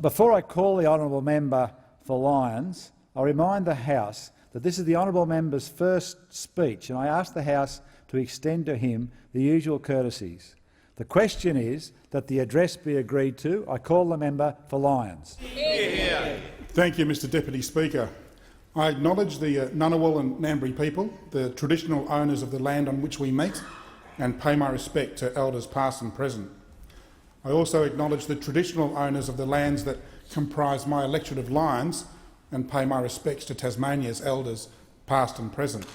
Before I call the honourable member for Lyons, I remind the House that this is the honourable member's first speech, and I ask the House to extend to him the usual courtesies. The question is that the address be agreed to. I call the member for Lyons. Thank you, Mr Deputy Speaker. I acknowledge the Ngunnawal and Ngambri people, the traditional owners of the land on which we meet, and pay my respect to elders past and present. I also acknowledge the traditional owners of the lands that comprise my electorate of Lyons and pay my respects to Tasmania's elders past and present.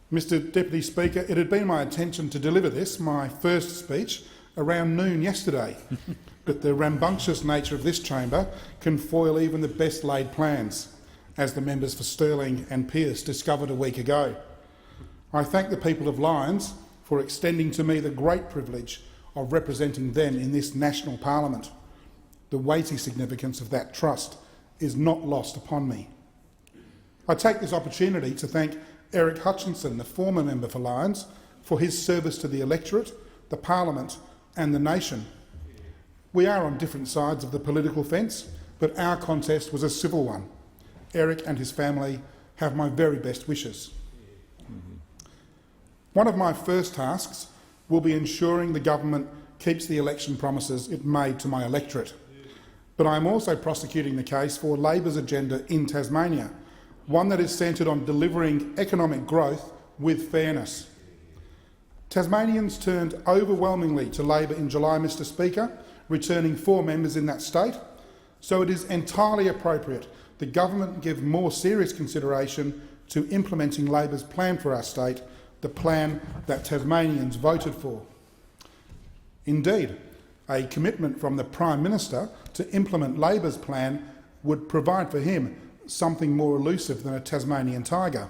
Mr Deputy Speaker, it had been my intention to deliver this, my first speech, around noon yesterday, but the rambunctious nature of this chamber can foil even the best laid plans, as the members for Stirling and Pearce discovered a week ago. I thank the people of Lyons for extending to me the great privilege of representing them in this national parliament. The weighty significance of that trust is not lost upon me. I take this opportunity to thank Eric Hutchinson, the former member for Lyons, for his service to the electorate, the parliament and the nation. We are on different sides of the political fence, but our contest was a civil one. Eric and his family have my very best wishes. One of my first tasks will be ensuring the government keeps the election promises it made to my electorate. But I am also prosecuting the case for Labor's agenda in Tasmania, one that is centred on delivering economic growth with fairness. Tasmanians turned overwhelmingly to Labor in July, Mr Speaker, returning 4 members in that state, so it is entirely appropriate the government give more serious consideration to implementing Labor's plan for our state, the plan that Tasmanians voted for. Indeed, a commitment from the Prime Minister to implement Labor's plan would provide for him something more elusive than a Tasmanian tiger,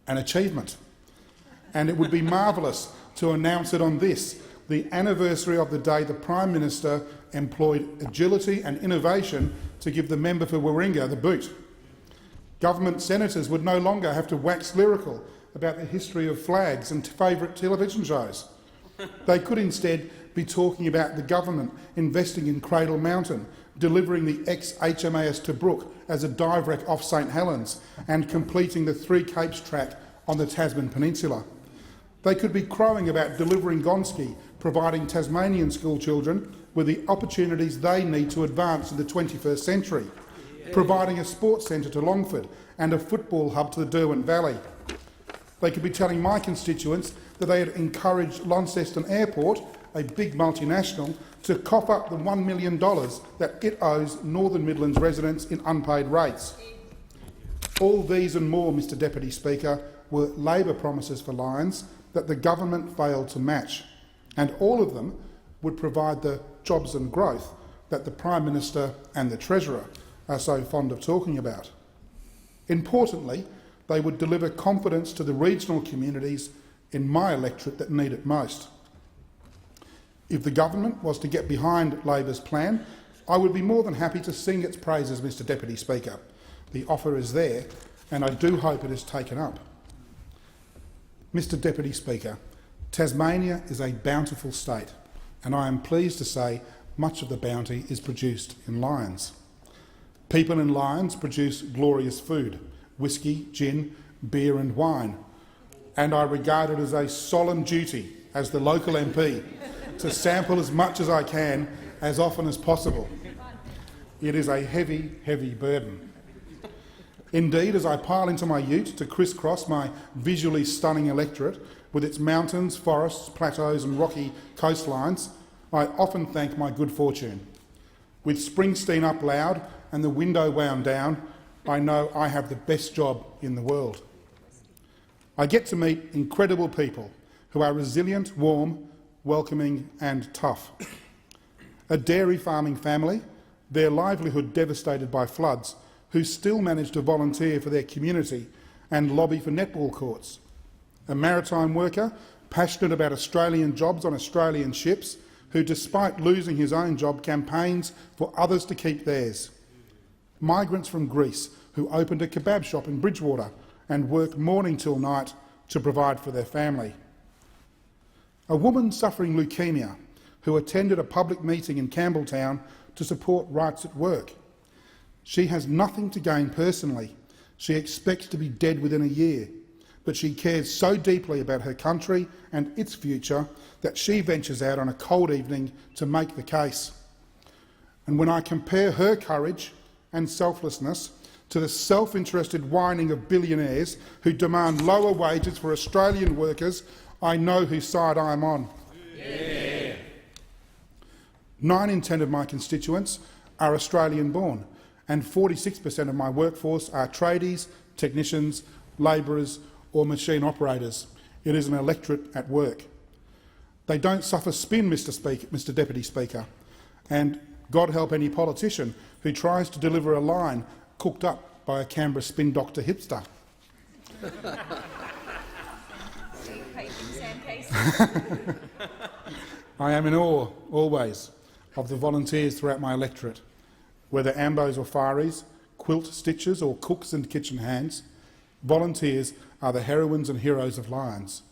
an achievement. And it would be marvellous to announce it on this, the anniversary of the day the Prime Minister employed agility and innovation to give the member for Warringah the boot. Government senators would no longer have to wax lyrical about the history of flags and favourite television shows. They could instead be talking about the government investing in Cradle Mountain, delivering the ex-HMAS Tobruk as a dive wreck off St Helens and completing the Three Capes track on the Tasman Peninsula. They could be crowing about delivering Gonski, providing Tasmanian school children with the opportunities they need to advance in the 21st century, providing a sports centre to Longford and a football hub to the Derwent Valley. They could be telling my constituents that they had encouraged Launceston Airport, a big multinational, to cough up the $1 million that it owes Northern Midlands residents in unpaid rates. All these and more, Mr Deputy Speaker, were Labor promises for Lyons that the government failed to match, and all of them would provide the jobs and growth that the Prime Minister and the Treasurer are so fond of talking about. Importantly, they would deliver confidence to the regional communities in my electorate that need it most. If the government was to get behind Labor's plan, I would be more than happy to sing its praises, Mr Deputy Speaker. The offer is there, and I do hope it is taken up. Mr Deputy Speaker, Tasmania is a bountiful state, and I am pleased to say much of the bounty is produced in Lyons. People in Lyons produce glorious food, whisky, gin, beer and wine, and I regard it as a solemn duty as the local MP to sample as much as I can, as often as possible. It is a heavy, heavy burden. Indeed, as I pile into my ute to crisscross my visually stunning electorate with its mountains, forests, plateaus and rocky coastlines, I often thank my good fortune. With Springsteen up loud and the window wound down, I know I have the best job in the world. I get to meet incredible people who are resilient, warm, welcoming and tough. A dairy farming family, their livelihood devastated by floods, who still manage to volunteer for their community and lobby for netball courts. A maritime worker, passionate about Australian jobs on Australian ships, who, despite losing his own job, campaigns for others to keep theirs. Migrants from Greece, who opened a kebab shop in Bridgewater and work morning till night to provide for their family. A woman suffering leukaemia, who attended a public meeting in Campbelltown to support rights at work. She has nothing to gain personally. She expects to be dead within a year, but she cares so deeply about her country and its future that she ventures out on a cold evening to make the case. And when I compare her courage and selflessness to the self-interested whining of billionaires who demand lower wages for Australian workers, I know whose side I am on. Yeah. 9 in 10 of my constituents are Australian-born, and 46% of my workforce are tradies, technicians, labourers or machine operators. It is an electorate at work. They don't suffer spin, Mr Deputy Speaker, and God help any politician who tries to deliver a line cooked up by a Canberra spin doctor hipster. I am in awe, always, of the volunteers throughout my electorate, whether ambos or fireys, quilt stitchers or cooks and kitchen hands. Volunteers are the heroines and heroes of Lyons.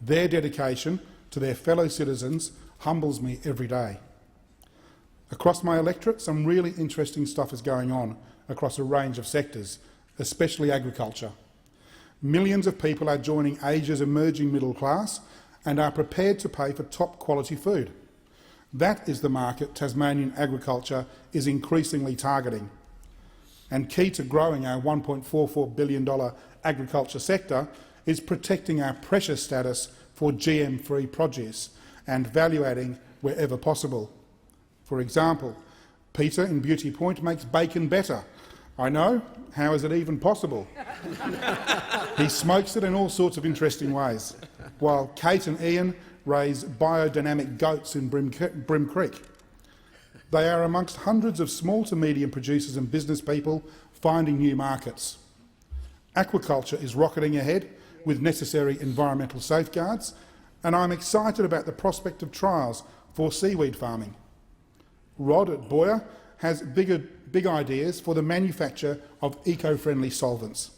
Their dedication to their fellow citizens humbles me every day. Across my electorate, some really interesting stuff is going on across a range of sectors, especially agriculture. Millions of people are joining Asia's emerging middle class and are prepared to pay for top-quality food. That is the market Tasmanian agriculture is increasingly targeting. And key to growing our $1.44 billion agriculture sector is protecting our precious status for GM-free produce and value-adding wherever possible. For example, Peter in Beauty Point makes bacon better. I know, how is it even possible? He smokes it in all sorts of interesting ways, while Kate and Ian raise biodynamic goats in Brim Creek. They are amongst hundreds of small to medium producers and business people finding new markets. Aquaculture is rocketing ahead with necessary environmental safeguards, and I'm excited about the prospect of trials for seaweed farming. Rod at Boyer has big ideas for the manufacture of eco-friendly solvents,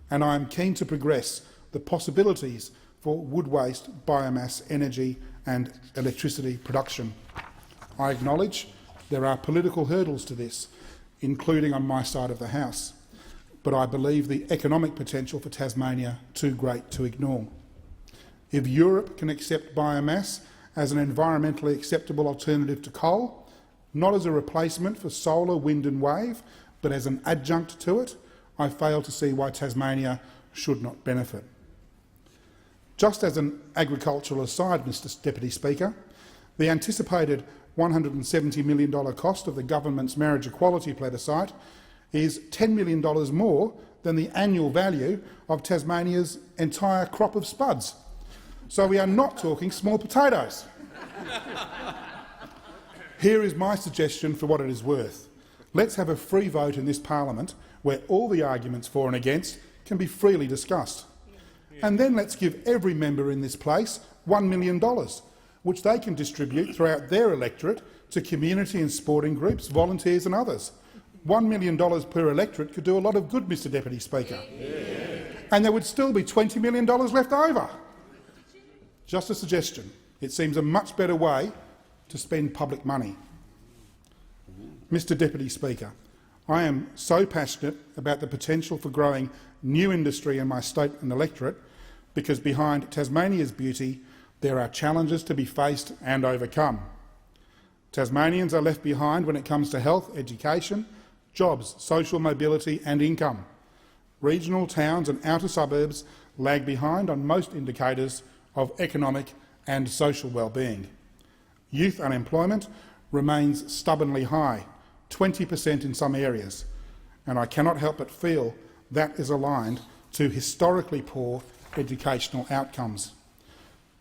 and I am keen to progress the possibilities for wood waste, biomass, energy and electricity production. I acknowledge there are political hurdles to this, including on my side of the House, but I believe the economic potential for Tasmania too great to ignore. If Europe can accept biomass as an environmentally acceptable alternative to coal, not as a replacement for solar, wind and wave, but as an adjunct to it, I fail to see why Tasmania should not benefit. Just as an agricultural aside, Mr Deputy Speaker, the anticipated $170 million cost of the government's marriage equality plebiscite is $10 million more than the annual value of Tasmania's entire crop of spuds. So we are not talking small potatoes. Here is my suggestion for what it is worth. Let's have a free vote in this parliament where all the arguments for and against can be freely discussed. And then let's give every member in this place $1 million, which they can distribute throughout their electorate to community and sporting groups, volunteers and others. $1 million per electorate could do a lot of good, Mr Deputy Speaker. Yeah. And there would still be $20 million left over. Just a suggestion. It seems a much better way to spend public money. Mr Deputy Speaker, I am so passionate about the potential for growing new industry in my state and electorate because behind Tasmania's beauty there are challenges to be faced and overcome. Tasmanians are left behind when it comes to health, education, jobs, social mobility and income. Regional towns and outer suburbs lag behind on most indicators of economic and social well-being. Youth unemployment remains stubbornly high, 20% in some areas, and I cannot help but feel that is aligned to historically poor educational outcomes.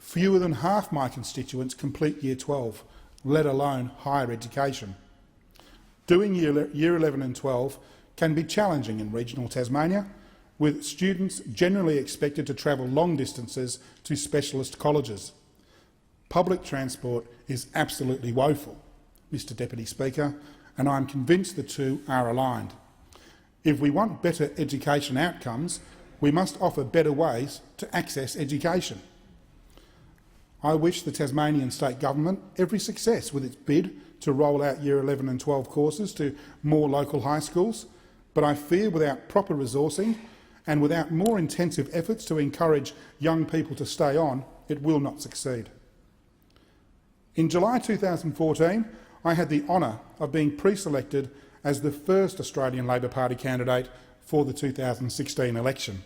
Fewer than half my constituents complete Year 12, let alone higher education. Doing Year 11 and 12 can be challenging in regional Tasmania, with students generally expected to travel long distances to specialist colleges. Public transport is absolutely woeful, Mr Deputy Speaker, and I am convinced the two are aligned. If we want better education outcomes, we must offer better ways to access education. I wish the Tasmanian State Government every success with its bid to roll out Year 11 and 12 courses to more local high schools, but I fear without proper resourcing and without more intensive efforts to encourage young people to stay on, it will not succeed. In July 2014, I had the honour of being pre-selected as the first Australian Labor Party candidate for the 2016 election.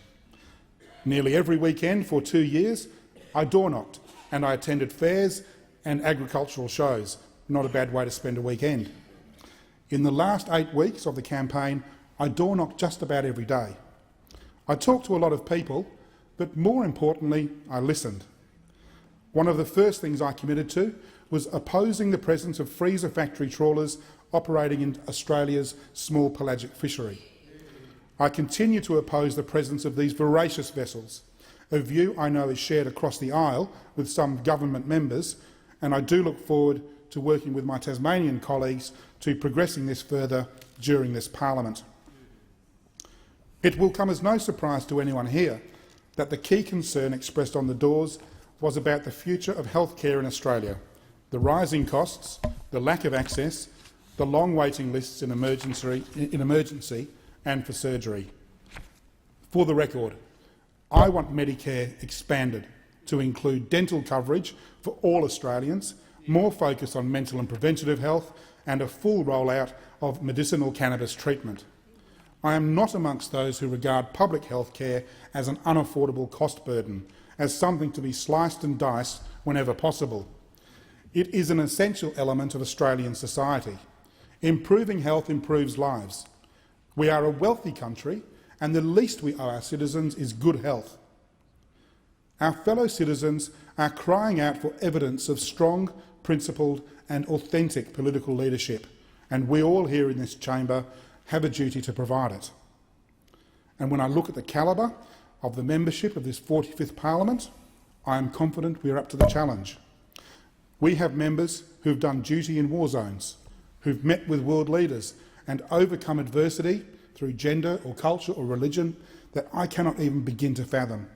Nearly every weekend for 2 years, I door-knocked and I attended fairs and agricultural shows. Not a bad way to spend a weekend. In the last 8 weeks of the campaign, I door-knocked just about every day. I talked to a lot of people, but more importantly, I listened. One of the first things I committed to was opposing the presence of freezer factory trawlers operating in Australia's small pelagic fishery. I continue to oppose the presence of these voracious vessels, a view I know is shared across the aisle with some government members, and I do look forward to working with my Tasmanian colleagues to progressing this further during this parliament. It will come as no surprise to anyone here that the key concern expressed on the doors was about the future of healthcare in Australia, the rising costs, the lack of access, the long waiting lists in emergency and for surgery. For the record, I want Medicare expanded to include dental coverage for all Australians, more focus on mental and preventative health, and a full rollout of medicinal cannabis treatment. I am not amongst those who regard public health care as an unaffordable cost burden, as something to be sliced and diced whenever possible. It is an essential element of Australian society. Improving health improves lives. We are a wealthy country, and the least we owe our citizens is good health. Our fellow citizens are crying out for evidence of strong, principled and authentic political leadership, and we all here in this chamber have a duty to provide it. And when I look at the calibre of the membership of this 45th Parliament, I am confident we are up to the challenge. We have members who have done duty in war zones, who've met with world leaders and overcome adversity through gender or culture or religion that I cannot even begin to fathom.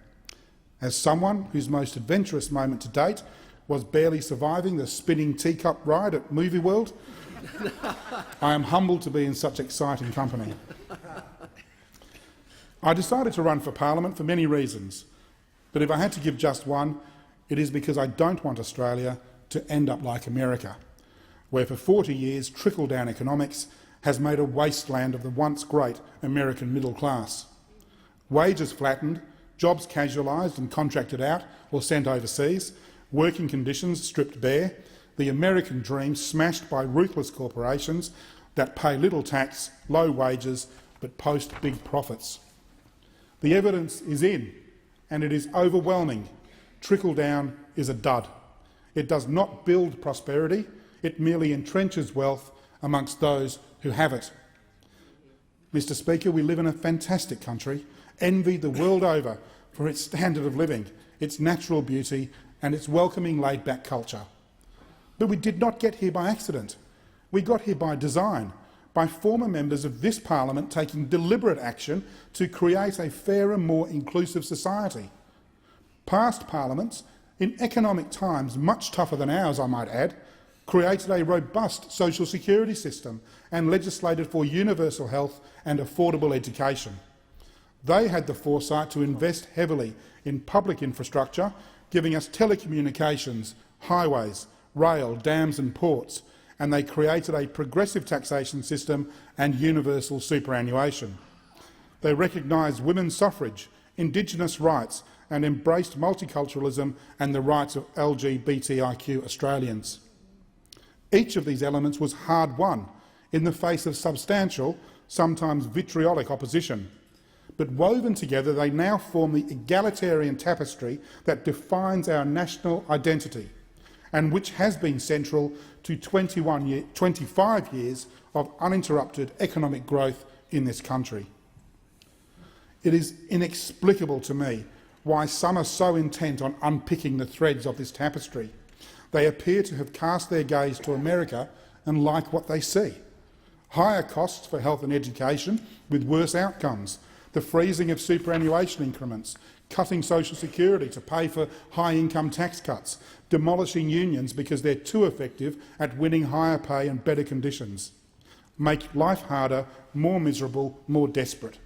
As someone whose most adventurous moment to date was barely surviving the spinning teacup ride at Movie World, I am humbled to be in such exciting company. I decided to run for Parliament for many reasons, but if I had to give just one, it is because I don't want Australia to end up like America, where for 40 years trickle-down economics has made a wasteland of the once great American middle class. Wages flattened, jobs casualised and contracted out or sent overseas, working conditions stripped bare, the American dream smashed by ruthless corporations that pay little tax, low wages, but post big profits. The evidence is in, and it is overwhelming. Trickle-down is a dud. It does not build prosperity, it merely entrenches wealth amongst those who have it. Mr Speaker, we live in a fantastic country, envied the world over for its standard of living, its natural beauty and its welcoming laid-back culture. But we did not get here by accident. We got here by design, by former members of this Parliament taking deliberate action to create a fairer, more inclusive society. Past Parliaments, in economic times much tougher than ours, I might add, created a robust social security system and legislated for universal health and affordable education. They had the foresight to invest heavily in public infrastructure, giving us telecommunications, highways, rail, dams and ports, and they created a progressive taxation system and universal superannuation. They recognised women's suffrage, Indigenous rights and embraced multiculturalism and the rights of LGBTIQ Australians. Each of these elements was hard-won in the face of substantial, sometimes vitriolic opposition. But woven together, they now form the egalitarian tapestry that defines our national identity and which has been central to 25 years of uninterrupted economic growth in this country. It is inexplicable to me why some are so intent on unpicking the threads of this tapestry. They appear to have cast their gaze to America and like what they see. Higher costs for health and education with worse outcomes, the freezing of superannuation increments, cutting social security to pay for high-income tax cuts, demolishing unions because they're too effective at winning higher pay and better conditions, make life harder, more miserable, more desperate.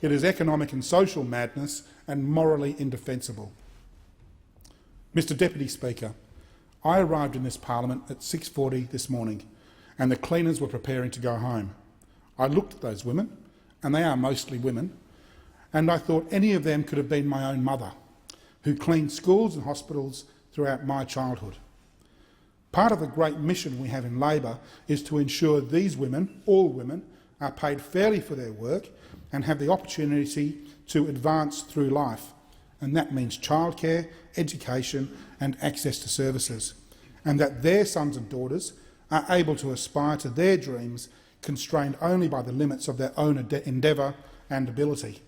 It is economic and social madness and morally indefensible. Mr Deputy Speaker, I arrived in this parliament at 6:40 this morning and the cleaners were preparing to go home. I looked at those women, and they are mostly women, and I thought any of them could have been my own mother, who cleaned schools and hospitals throughout my childhood. Part of the great mission we have in Labor is to ensure these women, all women, are paid fairly for their work and have the opportunity to advance through life, and that means childcare, education and access to services, and that their sons and daughters are able to aspire to their dreams, constrained only by the limits of their own endeavour and ability.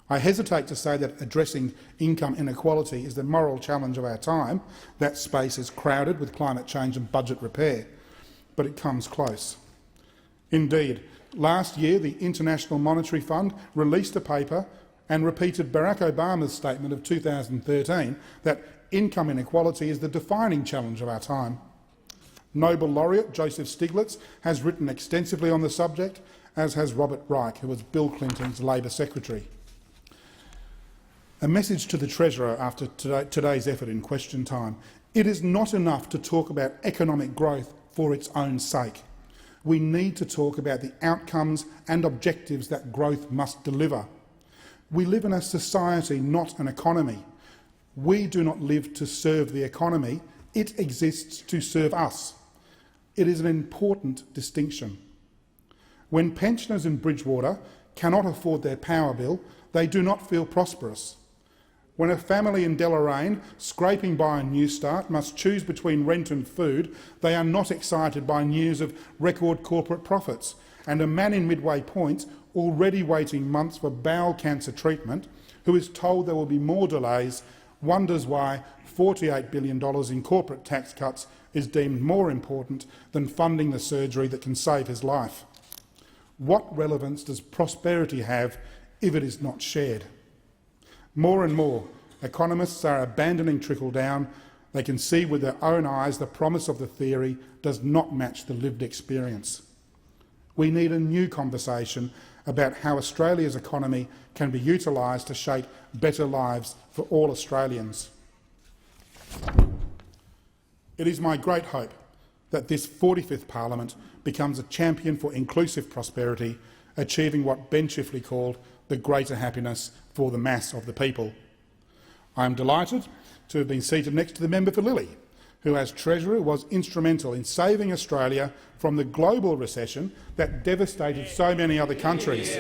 I hesitate to say that addressing income inequality is the moral challenge of our time. That space is crowded with climate change and budget repair, but it comes close. Indeed, last year the International Monetary Fund released a paper and repeated Barack Obama's statement of 2013 that income inequality is the defining challenge of our time. Nobel laureate Joseph Stiglitz has written extensively on the subject, as has Robert Reich, who was Bill Clinton's Labor Secretary. A message to the Treasurer after today's effort in question time. It is not enough to talk about economic growth for its own sake. We need to talk about the outcomes and objectives that growth must deliver. We live in a society, not an economy. We do not live to serve the economy. It exists to serve us. It is an important distinction. When pensioners in Bridgewater cannot afford their power bill, they do not feel prosperous. When a family in Deloraine, scraping by a new start, must choose between rent and food, they are not excited by news of record corporate profits. And a man in Midway Point, already waiting months for bowel cancer treatment, who is told there will be more delays, wonders why $48 billion in corporate tax cuts is deemed more important than funding the surgery that can save his life. What relevance does prosperity have if it is not shared? More and more, economists are abandoning trickle-down. They can see with their own eyes the promise of the theory does not match the lived experience. We need a new conversation about how Australia's economy can be utilised to shape better lives for all Australians. It is my great hope that this 45th Parliament becomes a champion for inclusive prosperity, achieving what Ben Chifley called the greater happiness for the mass of the people. I am delighted to have been seated next to the member for Lilly, who as Treasurer was instrumental in saving Australia from the global recession that devastated so many other countries,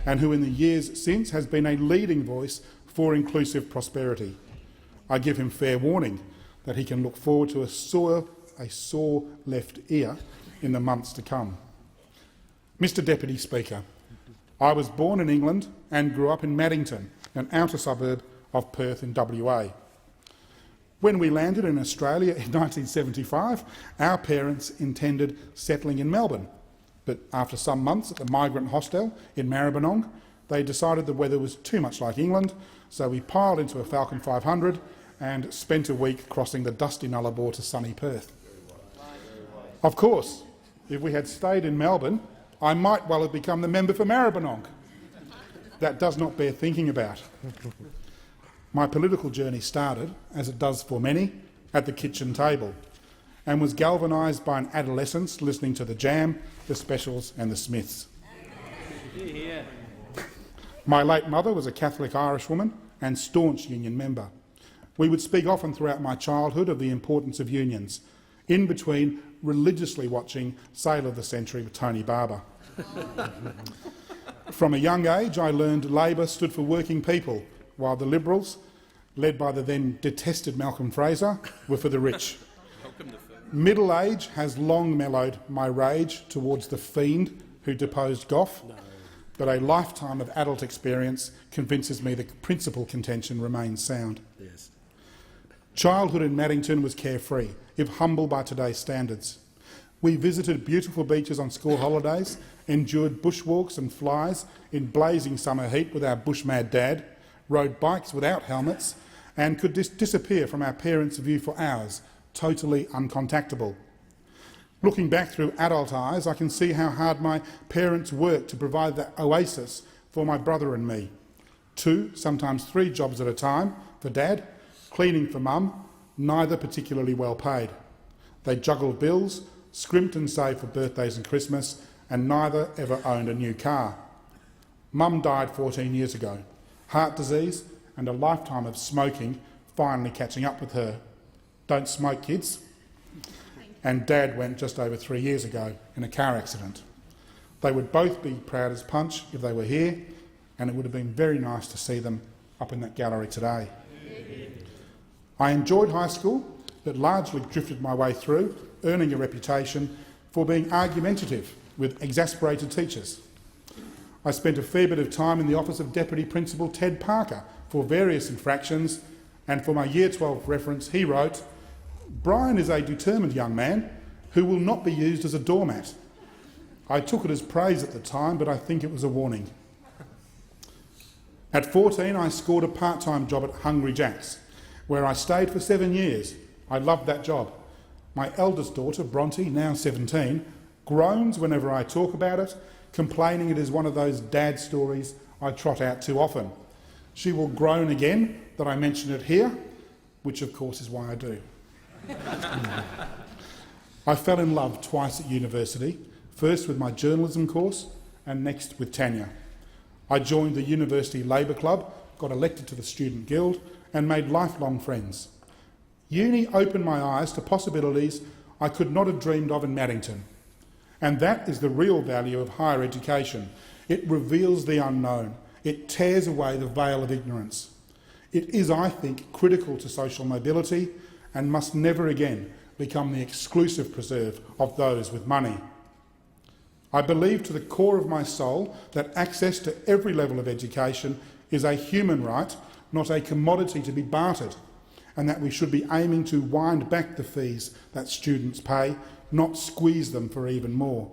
and who in the years since has been a leading voice for inclusive prosperity. I give him fair warning that he can look forward to a sore left ear in the months to come. Mr Deputy Speaker, I was born in England and grew up in Maddington, an outer suburb of Perth in WA. When we landed in Australia in 1975, our parents intended settling in Melbourne, but after some months at the migrant hostel in Maribyrnong, they decided the weather was too much like England, so we piled into a Falcon 500 and spent a week crossing the dusty Nullarbor to sunny Perth. Of course, if we had stayed in Melbourne, I might well have become the member for Maribyrnong. That does not bear thinking about. My political journey started, as it does for many, at the kitchen table, and was galvanised by an adolescence listening to the Jam, the Specials and the Smiths. My late mother was a Catholic Irishwoman and staunch union member. We would speak often throughout my childhood of the importance of unions, in between religiously watching Sale of the Century with Tony Barber. From a young age, I learned Labor stood for working people, while the Liberals, led by the then detested Malcolm Fraser, were for the rich. Middle age has long mellowed my rage towards the fiend who deposed Gough, but a lifetime of adult experience convinces me the principal contention remains sound. Yes. Childhood in Maddington was carefree, if humble by today's standards. We visited beautiful beaches on school holidays, endured bushwalks and flies in blazing summer heat with our bush-mad dad, rode bikes without helmets, and could disappear from our parents' view for hours, totally uncontactable. Looking back through adult eyes, I can see how hard my parents worked to provide that oasis for my brother and me. 2, sometimes 3 jobs at a time for Dad, cleaning for Mum, neither particularly well paid. They juggled bills, scrimped and saved for birthdays and Christmas, and neither ever owned a new car. Mum died 14 years ago, heart disease and a lifetime of smoking finally catching up with her. Don't smoke, kids. And Dad went just over 3 years ago in a car accident. They would both be proud as punch if they were here, and it would have been very nice to see them up in that gallery today. I enjoyed high school, but largely drifted my way through, earning a reputation for being argumentative with exasperated teachers. I spent a fair bit of time in the office of Deputy Principal Ted Parker for various infractions, and for my Year 12 reference he wrote, "Brian is a determined young man who will not be used as a doormat." I took it as praise at the time, but I think it was a warning. At 14, I scored a part-time job at Hungry Jack's, where I stayed for 7 years. I loved that job. My eldest daughter, Bronte, now 17, groans whenever I talk about it, complaining it is one of those dad stories I trot out too often. She will groan again that I mention it here, which of course is why I do. I fell in love twice at university, first with my journalism course and next with Tanya. I joined the University Labour Club, got elected to the Student Guild and made lifelong friends. Uni opened my eyes to possibilities I could not have dreamed of in Maddington. And that is the real value of higher education. It reveals the unknown. It tears away the veil of ignorance. It is, I think, critical to social mobility and must never again become the exclusive preserve of those with money. I believe to the core of my soul that access to every level of education is a human right, not a commodity to be bartered, and that we should be aiming to wind back the fees that students pay, not squeeze them for even more.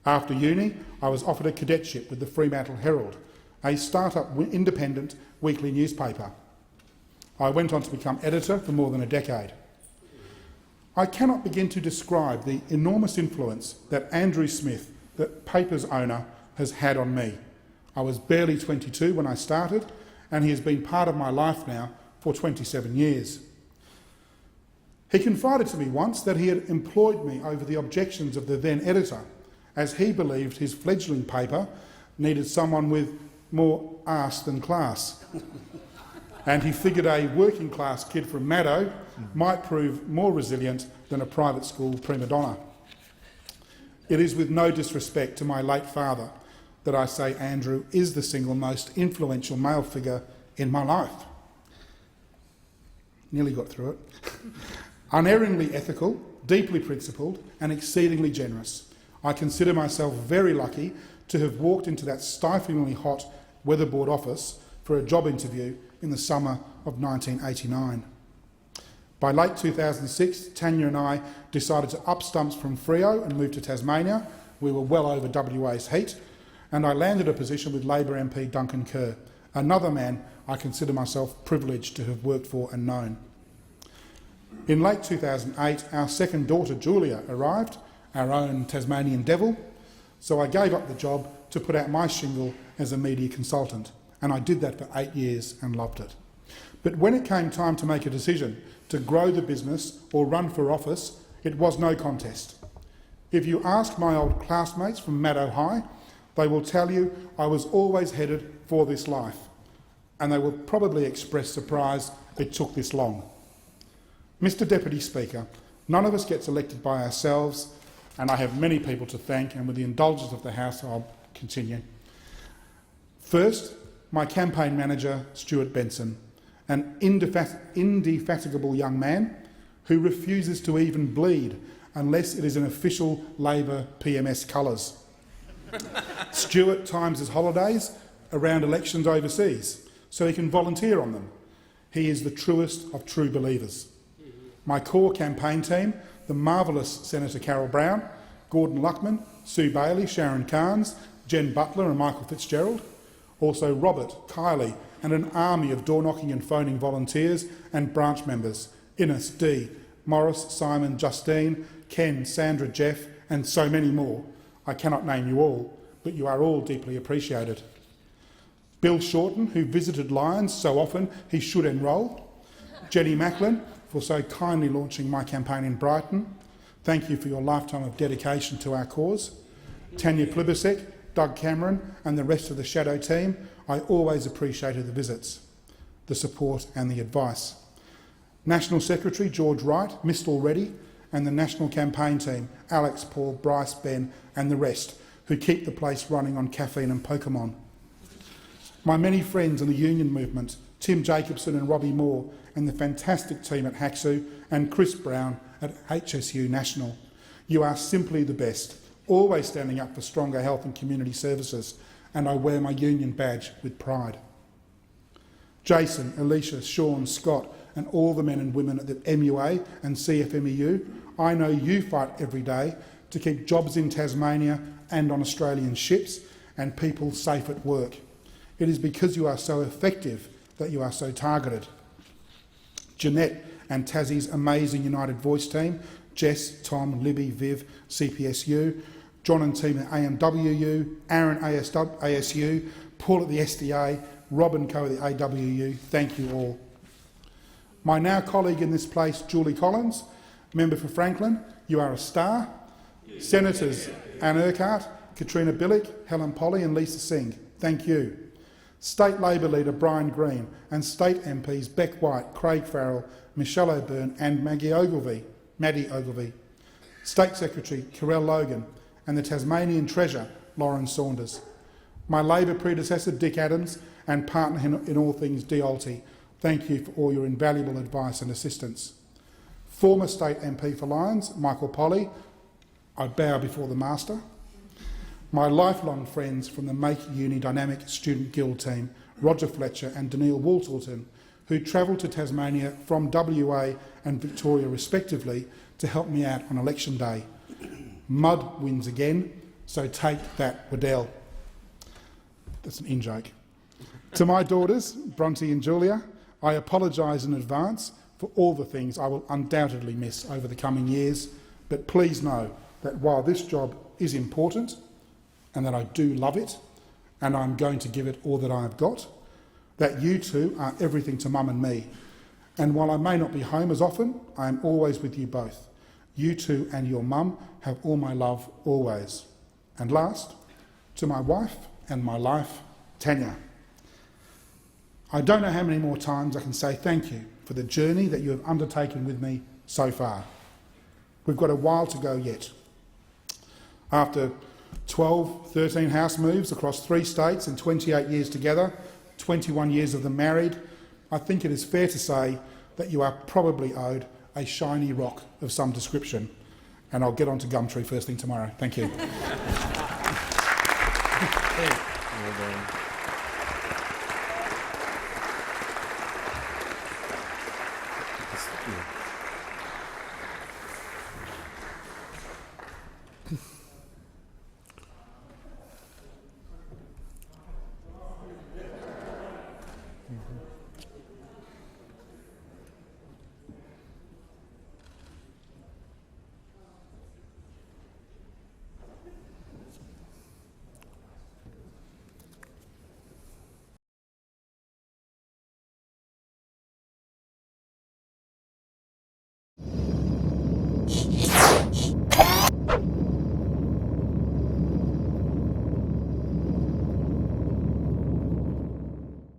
After uni, I was offered a cadetship with the Fremantle Herald, a start-up independent weekly newspaper. I went on to become editor for more than a decade. I cannot begin to describe the enormous influence that Andrew Smith, the paper's owner, has had on me. I was barely 22 when I started, and he has been part of my life now for 27 years. He confided to me once that he had employed me over the objections of the then editor, as he believed his fledgling paper needed someone with more arse than class. And he figured a working-class kid from Maddo might prove more resilient than a private school prima donna. It is with no disrespect to my late father that I say Andrew is the single most influential male figure in my life. Nearly got through it. Unerringly ethical, deeply principled and exceedingly generous. I consider myself very lucky to have walked into that stiflingly hot weatherboard office for a job interview in the summer of 1989. By late 2006, Tanya and I decided to up stumps from Freo and move to Tasmania. We were well over WA's heat, and I landed a position with Labor MP Duncan Kerr, another man I consider myself privileged to have worked for and known. In late 2008, our second daughter, Julia, arrived, our own Tasmanian devil, so I gave up the job to put out my shingle as a media consultant, and I did that for 8 years and loved it. But when it came time to make a decision to grow the business or run for office, it was no contest. If you ask my old classmates from Maddo High, they will tell you I was always headed for this life, and they will probably express surprise it took this long. Mr Deputy Speaker, none of us gets elected by ourselves, and I have many people to thank, and with the indulgence of the House I'll continue. First, my campaign manager, Stuart Benson, an indefatigable young man who refuses to even bleed unless it is in official Labor PMS colours. Stuart times his holidays around elections overseas so he can volunteer on them. He is the truest of true believers. My core campaign team, the marvellous Senator Carol Brown, Gordon Luckman, Sue Bailey, Sharon Carnes, Jen Butler and Michael Fitzgerald, also Robert, Kylie and an army of door-knocking and phoning volunteers and branch members: Innes, Dee, Morris, Simon, Justine, Ken, Sandra, Jeff, and so many more. I cannot name you all, but you are all deeply appreciated. Bill Shorten, who visited Lyons so often he should enrol. Jenny Mackellar, for so kindly launching my campaign in Brighton. Thank you for your lifetime of dedication to our cause. Tanya Plibisek, Doug Cameron and the rest of the Shadow team, I always appreciated the visits, the support and the advice. National Secretary George Wright, missed already, and the National Campaign team, Alex, Paul, Bryce, Ben and the rest, who keep the place running on caffeine and Pokemon. My many friends in the union movement, Tim Jacobson and Robbie Moore, and the fantastic team at HACSU and Chris Brown at HSU National. You are simply the best, always standing up for stronger health and community services, and I wear my union badge with pride. Jason, Alicia, Sean, Scott and all the men and women at the MUA and CFMEU, I know you fight every day to keep jobs in Tasmania and on Australian ships and people safe at work. It is because you are so effective that you are so targeted. Jeanette and Tassie's amazing United Voice team, Jess, Tom, Libby, Viv, CPSU, John and team at AMWU, Aaron ASU, Paul at the SDA, Rob and co at the AWU, thank you all. My now colleague in this place, Julie Collins, member for Franklin, you are a star. Senators Anne Urquhart, Katrina Billick, Helen Polly and Lisa Singh, thank you. State Labor leader Brian Green and State MPs Beck White, Craig Farrell, Michelle O'Byrne and Maddie Ogilvie. State Secretary Carell Logan and the Tasmanian Treasurer Lauren Saunders. My Labor predecessor Dick Adams and partner in all things Diolti, thank you for all your invaluable advice and assistance. Former State MP for Lyons, Michael Polly, I bow before the Master. My lifelong friends from the Make Uni Dynamic Student Guild team, Roger Fletcher and Daniil Walterton, who travelled to Tasmania from WA and Victoria respectively to help me out on election day. Mud wins again, so take that, Waddell. That's an in-joke. To my daughters, Bronte and Julia, I apologise in advance for all the things I will undoubtedly miss over the coming years, but please know that while this job is important, and that I do love it, and I'm going to give it all that I've got, that you two are everything to Mum and me. And while I may not be home as often, I am always with you both. You two and your mum have all my love always. And last, to my wife and my life, Tanya. I don't know how many more times I can say thank you for the journey that you have undertaken with me so far. We've got a while to go yet. After 12, 13 house moves across 3 states and 28 years together, 21 years of them married, I think it is fair to say that you are probably owed a shiny rock of some description. And I'll get on to Gumtree first thing tomorrow. Thank you. Well done.